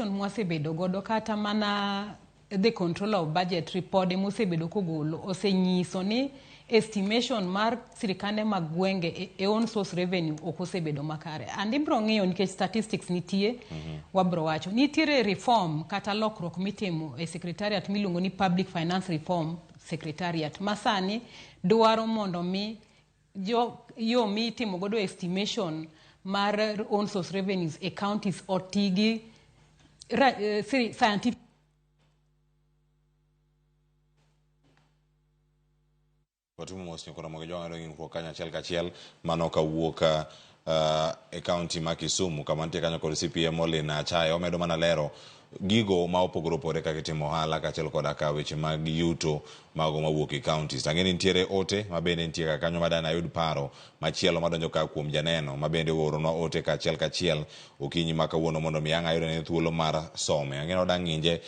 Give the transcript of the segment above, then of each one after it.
Mwasebedo godo kata mana the controller of budget report mosebedo kogolo osenyiso ni estimation mar sirikande mag gwenge e own source revenue ok osebedo makare. And ibro ng'iyo nikech statistics nitie, wabro wacho nitiere reform kata lokruok mitimo e secretariat miluongo ni Public Finance Reform Secretariat masani dwaro mondo mi yo mitimo godo estimation mar own source revenues e counties otigi scientific Watumu mos nyokora moge joang ero ng'ikruok kanya achiel kachiel mano kawuok e county ma Kisumu kama nitie kanyo kod CPM Olina Achaye omedo mana lero gigo ma opogore opogore kaka itimo ohala kaachiel koda ka weche mag yuto mago mawuok e counties. Tang'eni nitiere ote ma bende nitie ka kanyo madana yud paro machielo madonjo ka kuom janeno ma bende oronwa ote kaachiel kachiel okinyi ma kawuono mondo mi ang' ayudne thuolo mar some. Ang'eno dang' ng'inje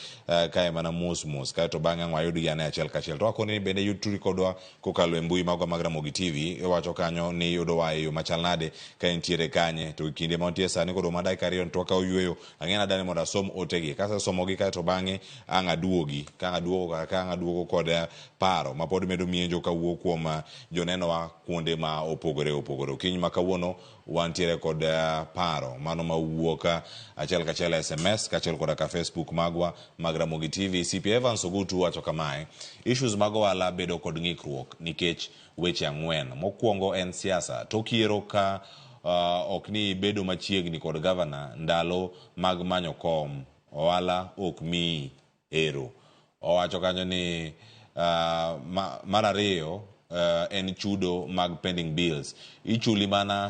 kae mana mos kae to bang'e ang' ayud yane achiel kachiel. To akoni ni bende yutri kodwa kokalo e mbui magwa mag Ramogi TV iwacho kanyo ni yudowa e yo machal nade ka nitiere kanye to kinde ma nitie sani kod ma dakika 2 to wakawo yueyo ang'ena dane mondo asom otegi kasa somogi kae to bang'e ang' aduogi ka ang' aduogo kod paro ma pod medo mienjo kawuok kuom joneno wa kuonde ma opogore opogore. Okinyi ma kawuono wantiere kod paro mano mawuok achiel kachiel SMS kaachiel koda ka Facebook magwa mag Ramogi TV. CP Evans Ogutu wacho kamae: issues mag ohala bedo kod ng'ikruok nikech weche ang'wen. Mokwongo en siasa. Tokiero ka ok ni bedo machiegni kod governor ndalo mag manyo kom ohala ok mi ero. Owacho kanyo ni mar ariyo en chudo mag pending bills. Ichuli mana